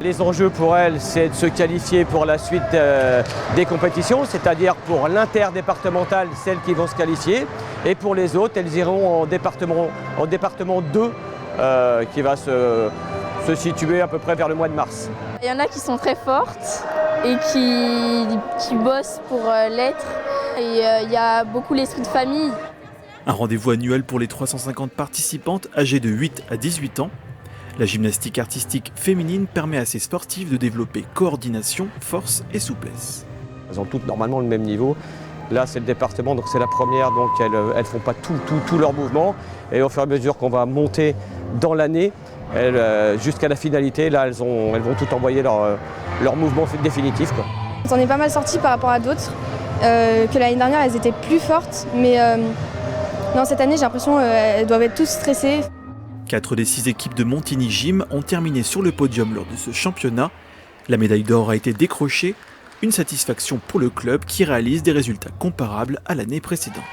Les enjeux pour elles, c'est de se qualifier pour la suite des compétitions, c'est-à-dire pour l'interdépartemental, celles qui vont se qualifier, et pour les autres, elles iront en département 2 qui va se situer à peu près vers le mois de mars. Il y en a qui sont très fortes et qui bossent pour l'être. Et il y a beaucoup l'esprit de famille. Un rendez-vous annuel pour les 350 participantes âgées de 8 à 18 ans. La gymnastique artistique féminine permet à ces sportives de développer coordination, force et souplesse. Elles ont toutes normalement le même niveau. Là, c'est le département, donc c'est la première, donc elles ne font pas tout leur mouvement. Et au fur et à mesure qu'on va monter dans l'année, jusqu'à la finalité, là, elles vont tout envoyer leur mouvement définitif, quoi. On est pas mal sortis par rapport à d'autres, que l'année dernière, elles étaient plus fortes, mais non, cette année, j'ai l'impression qu'elles doivent être toutes stressées. 4 des 6 équipes de Montigny Gym ont terminé sur le podium lors de ce championnat. La médaille d'or a été décrochée, une satisfaction pour le club qui réalise des résultats comparables à l'année précédente.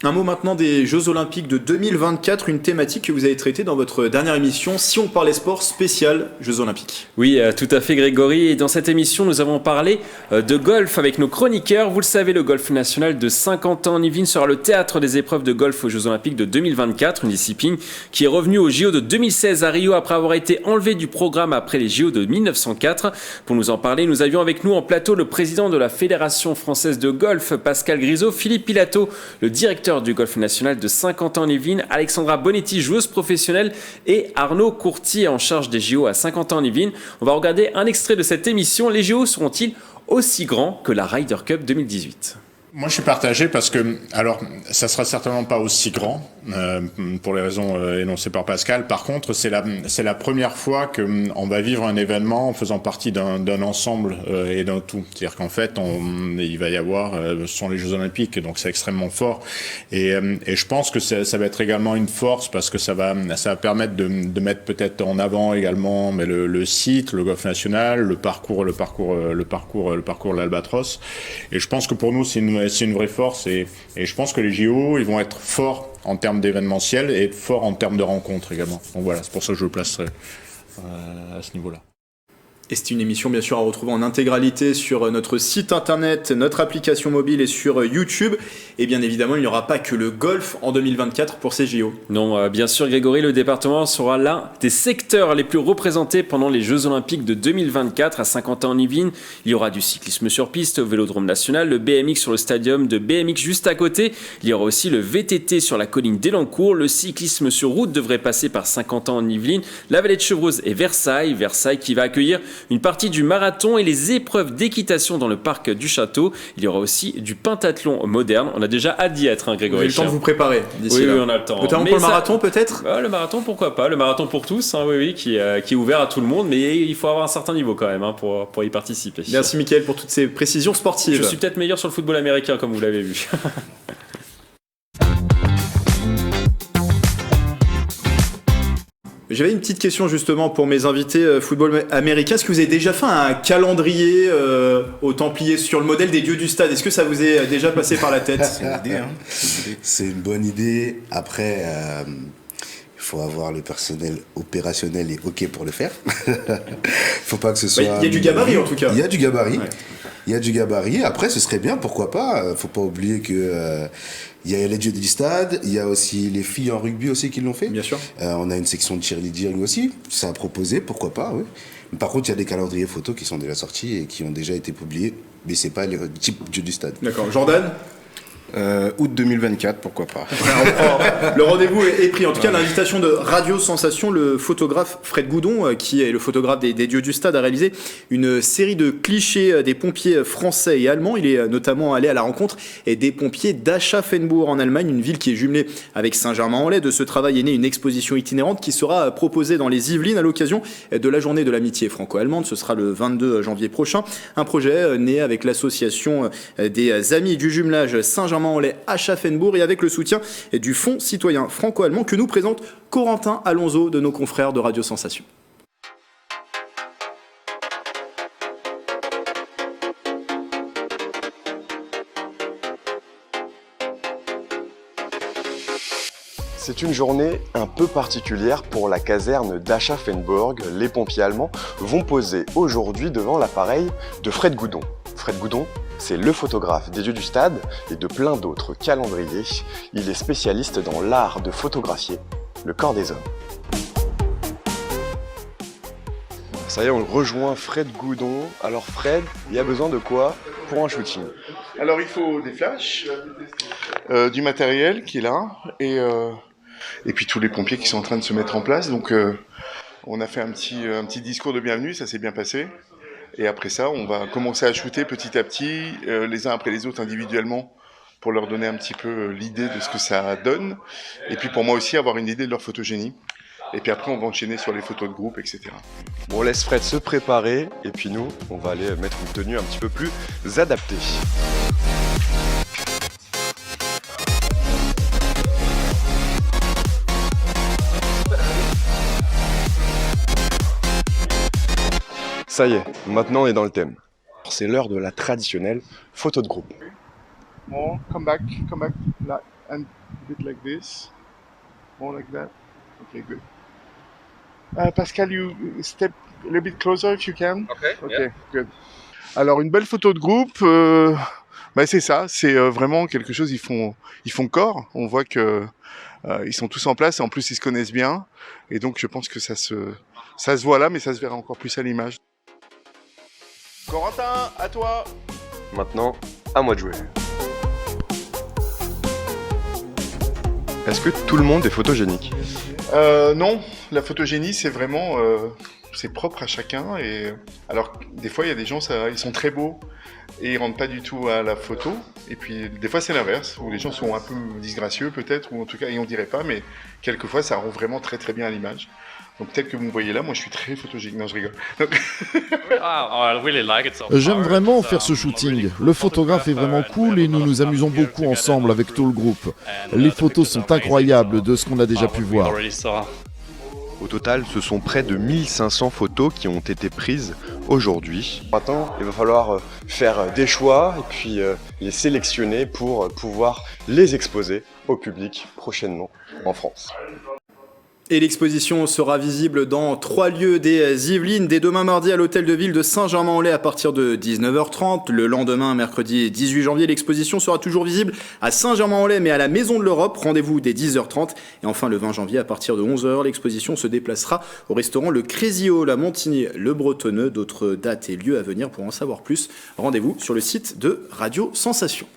Un mot maintenant des Jeux Olympiques de 2024, une thématique que vous avez traitée dans votre dernière émission Si on parlait sport spécial Jeux Olympiques. Oui, tout à fait Grégory. Et dans cette émission, nous avons parlé de golf avec nos chroniqueurs. Vous le savez, le golf national de Saint-Quentin-en-Yvelines sera le théâtre des épreuves de golf aux Jeux Olympiques de 2024, une discipline qui est revenue aux JO de 2016 à Rio après avoir été enlevée du programme après les JO de 1904. Pour nous en parler, nous avions avec nous en plateau le président de la Fédération française de golf, Pascal Grisot, Philippe Pilato, le directeur du golf national de Saint-Quentin-en-Yvelines, Alexandra Bonetti, joueuse professionnelle, et Arnaud Courtier en charge des JO à Saint-Quentin-en-Yvelines. On va regarder un extrait de cette émission. Les JO seront-ils aussi grands que la Ryder Cup 2018 ? Moi, je suis partagé parce que, alors, ça sera certainement pas aussi grand, pour les raisons énoncées par Pascal. Par contre, c'est la première fois que on va vivre un événement en faisant partie d'un ensemble et d'un tout. C'est-à-dire qu'en fait, il va y avoir, ce sont les Jeux Olympiques, donc c'est extrêmement fort. Et je pense que ça va être également une force parce que ça va permettre de mettre peut-être en avant également, mais le site, le golf national, le parcours de l'Albatros. Et je pense que pour nous, c'est une vraie force et je pense que les JO, ils vont être forts en termes d'événementiel et forts en termes de rencontres également. Donc voilà, c'est pour ça que je le placerai à ce niveau-là. Et c'est une émission bien sûr à retrouver en intégralité sur notre site internet, notre application mobile et sur YouTube. Et bien évidemment, il n'y aura pas que le golf en 2024 pour ces JO. Non, bien sûr Grégory, le département sera l'un des secteurs les plus représentés pendant les Jeux Olympiques de 2024 à Saint-Quentin-en-Yvelines. Il y aura du cyclisme sur piste au Vélodrome National, le BMX sur le stadium de BMX juste à côté. Il y aura aussi le VTT sur la colline d'Elancourt. Le cyclisme sur route devrait passer par Saint-Quentin-en-Yvelines, la vallée de Chevreuse et Versailles. Versailles qui va accueillir une partie du marathon et les épreuves d'équitation dans le parc du château. Il y aura aussi du pentathlon moderne. On a déjà hâte d'y être, Grégory. Vous avez le temps de vous préparer d'ici là. Oui, on a le temps. Notamment pour le marathon, peut-être ? Le marathon, pourquoi pas. Le marathon pour tous, qui est ouvert à tout le monde, mais il faut avoir un certain niveau quand même pour y participer. Merci Mickaël pour toutes ces précisions sportives. Je suis peut-être meilleur sur le football américain, comme vous l'avez vu. J'avais une petite question justement pour mes invités football américain. Est-ce que vous avez déjà fait un calendrier aux Templiers sur le modèle des dieux du stade ? Est-ce que ça vous est déjà passé par la tête ? C'est une idée, hein. C'est une bonne idée. Après, il faut avoir le personnel opérationnel et OK pour le faire. Faut pas que ce soit... Il y a du gabarit en tout cas. Il y a du gabarit. Ouais. Il y a du gabarit. Après, ce serait bien, pourquoi pas. Faut pas oublier que... il y a les dieux du stade, il y a aussi les filles en rugby aussi qui l'ont fait. Bien sûr. On a une section de cheerleading aussi, ça a proposé, pourquoi pas, oui. Mais par contre, il y a des calendriers photos qui sont déjà sortis et qui ont déjà été publiés, mais c'est pas le type dieu du stade. D'accord. Jordan ? Août 2024, pourquoi pas. Le rendez-vous est pris. En tout cas, l'invitation de Radio Sensation, le photographe Fred Goudon, qui est le photographe des dieux du stade, a réalisé une série de clichés des pompiers français et allemands. Il est notamment allé à la rencontre des pompiers d'Aschaffenburg en Allemagne, une ville qui est jumelée avec Saint-Germain-en-Laye. De ce travail est née une exposition itinérante qui sera proposée dans les Yvelines à l'occasion de la journée de l'amitié franco-allemande. Ce sera le 22 janvier prochain. Un projet né avec l'association des Amis du jumelage Saint-Germain-en-Laye Aschaffenburg et avec le soutien du Fonds citoyen franco-allemand que nous présente Corentin Alonso de nos confrères de Radio Sensation. C'est une journée un peu particulière pour la caserne d'Aschaffenburg. Les pompiers allemands vont poser aujourd'hui devant l'appareil de Fred Goudon. Fred Goudon, c'est le photographe des dieux du stade et de plein d'autres calendriers. Il est spécialiste dans l'art de photographier le corps des hommes. Ça y est, on rejoint Fred Goudon. Alors Fred, il y a besoin de quoi pour un shooting? Alors il faut des flashs, du matériel qui est là, et puis tous les pompiers qui sont en train de se mettre en place. Donc on a fait un petit discours de bienvenue, ça s'est bien passé. Et après ça, on va commencer à shooter petit à petit, les uns après les autres individuellement, pour leur donner un petit peu l'idée de ce que ça donne. Et puis pour moi aussi, avoir une idée de leur photogénie. Et puis après, on va enchaîner sur les photos de groupe, etc. Bon, on laisse Fred se préparer, et puis nous, on va aller mettre une tenue un petit peu plus adaptée. Ça y est, maintenant on est dans le thème. C'est l'heure de la traditionnelle photo de groupe. More, come back, like, and a bit like this. More like that. Okay, good. Pascal, you step a little bit closer if you can. Okay, yeah. Good. Alors, une belle photo de groupe, c'est ça, c'est vraiment quelque chose, ils font corps. On voit que ils sont tous en place et en plus ils se connaissent bien. Et donc, je pense que ça se voit là, mais ça se verra encore plus à l'image. Corentin, à toi. Maintenant, à moi de jouer. Est-ce que tout le monde est photogénique ? Non, la photogénie c'est vraiment c'est propre à chacun. Et alors des fois il y a des gens ils sont très beaux et ils rentrent pas du tout à la photo. Et puis des fois c'est l'inverse où les gens sont un peu disgracieux peut-être ou en tout cas et on dirait pas, mais quelquefois ça rend vraiment très très bien à l'image. Donc peut-être que vous me voyez là, moi je suis très photogénique. Non, je rigole. J'aime vraiment faire ce shooting. Le photographe est vraiment cool et nous nous amusons beaucoup ensemble avec tout le groupe. Les photos sont incroyables de ce qu'on a déjà pu voir. Au total, ce sont près de 1500 photos qui ont été prises aujourd'hui. Maintenant, il va falloir faire des choix et puis les sélectionner pour pouvoir les exposer au public prochainement en France. Et l'exposition sera visible dans 3 lieux des Yvelines dès demain mardi à l'hôtel de ville de Saint-Germain-en-Laye à partir de 19h30. Le lendemain, mercredi 18 janvier, l'exposition sera toujours visible à Saint-Germain-en-Laye mais à la Maison de l'Europe. Rendez-vous dès 10h30. Et enfin, le 20 janvier, à partir de 11h, l'exposition se déplacera au restaurant Le Crésio à Montigny-le-Bretonneux. D'autres dates et lieux à venir pour en savoir plus. Rendez-vous sur le site de Radio Sensation.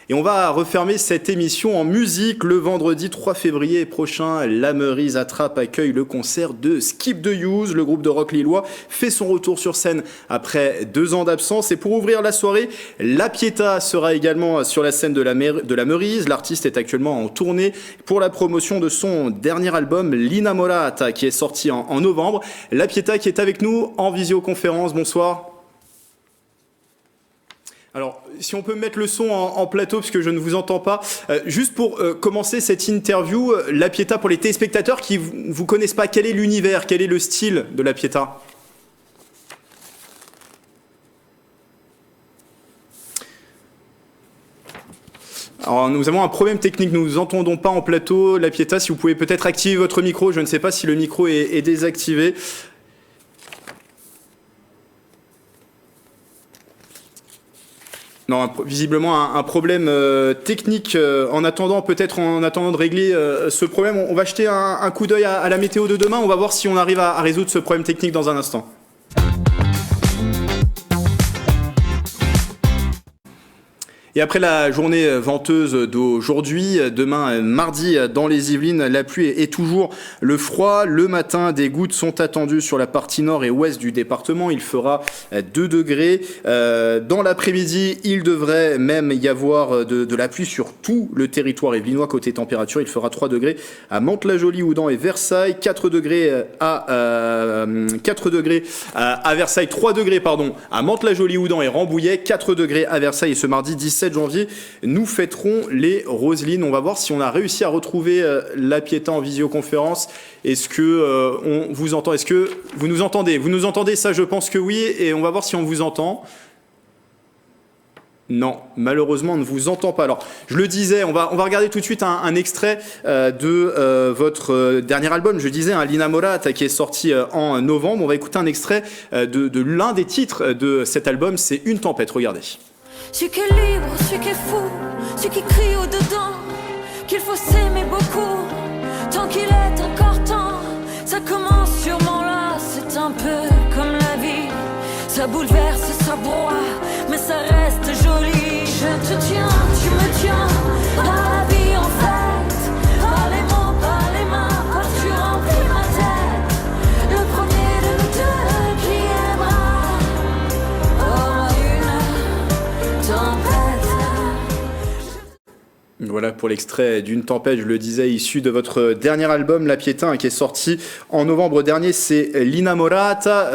Et on va refermer cette émission en musique. Le vendredi 3 février prochain, la Meurize Attrape accueille le concert de Skip the Use. Le groupe de rock lillois fait son retour sur scène après 2 ans d'absence. Et pour ouvrir la soirée, La Pietà sera également sur la scène de la Meurize. L'artiste est actuellement en tournée pour la promotion de son dernier album, L'Innamorata, qui est sorti en novembre. La Pietà qui est avec nous en visioconférence. Bonsoir. Alors, si on peut mettre le son en plateau, parce que je ne vous entends pas. Juste pour commencer cette interview, La Pietà, pour les téléspectateurs qui ne vous connaissent pas, quel est l'univers, quel est le style de La Pietà ? Alors, nous avons un problème technique, nous ne vous entendons pas en plateau. La Pietà, si vous pouvez peut-être activer votre micro, je ne sais pas si le micro est désactivé. Non, visiblement un problème technique. En attendant de régler ce problème, on va jeter un coup d'œil à la météo de demain. On va voir si on arrive à résoudre ce problème technique dans un instant. Et après la journée venteuse d'aujourd'hui, demain mardi dans les Yvelines, la pluie et toujours le froid. Le matin, des gouttes sont attendues sur la partie nord et ouest du département. Il fera 2 degrés. Dans l'après-midi, il devrait même y avoir de la pluie sur tout le territoire yvelinois. Côté température, il fera 3 degrés à Mantes-la-Jolie, Houdan et Versailles, 4 degrés à Versailles, 3 degrés à Mantes-la-Jolie, Houdan et Rambouillet, 4 degrés à Versailles. Et ce mardi 17 janvier, nous fêterons les Roselines. On va voir si on a réussi à retrouver La Pietà en visioconférence. Est-ce que on vous entend ? Est-ce que vous nous entendez ? Vous nous entendez ? Ça, je pense que oui. Et on va voir si on vous entend. Non, malheureusement, on ne vous entend pas. Alors, je le disais, on va regarder tout de suite un extrait de votre dernier album. Je disais, L'Innamorata, qui est sorti en novembre. On va écouter un extrait de l'un des titres de cet album. C'est Une tempête. Regardez. Celui qui est libre, celui qui est fou, celui qui crie au-dedans qu'il faut s'aimer beaucoup, tant qu'il est encore temps. Ça commence sûrement là, c'est un peu comme la vie. Ça bouleverse, ça broie, mais ça reste joli. Je te tiens, tu me tiens, à la vie en fait. Par les mots, par les mains, quand tu remplis ma tête. Le premier de nous deux qui aimera. Oh, une tempête. Voilà pour l'extrait d'une tempête, je le disais, issu de votre dernier album, La Pietà, qui est sorti en novembre dernier. C'est l'Innamorata.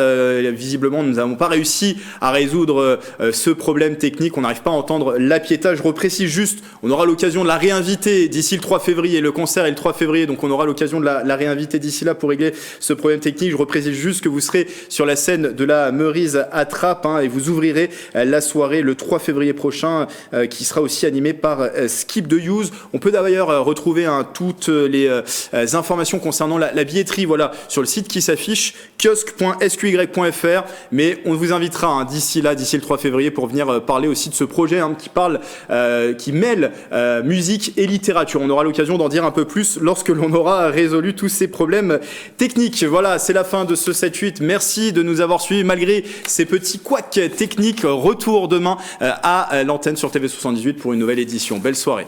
Visiblement, nous n'avons pas réussi à résoudre ce problème technique. On n'arrive pas à entendre La Pietà. Je reprécise juste, on aura l'occasion de la réinviter d'ici le 3 février. Le concert est le 3 février, donc on aura l'occasion de la réinviter d'ici là pour régler ce problème technique. Je reprécise juste que vous serez sur la scène de la Meurize à Trappes et vous ouvrirez la soirée le 3 février prochain, qui sera aussi animée par Skip de Use. On peut d'ailleurs retrouver toutes les informations concernant la billetterie sur le site qui s'affiche, kiosque.sqy.fr, mais on vous invitera d'ici le 3 février pour venir parler aussi de ce projet qui mêle musique et littérature. On aura l'occasion d'en dire un peu plus lorsque l'on aura résolu tous ces problèmes techniques. Voilà, c'est la fin de ce 7-8. Merci de nous avoir suivis malgré ces petits couacs techniques. Retour demain à l'antenne sur TV78 pour une nouvelle édition. Belle soirée.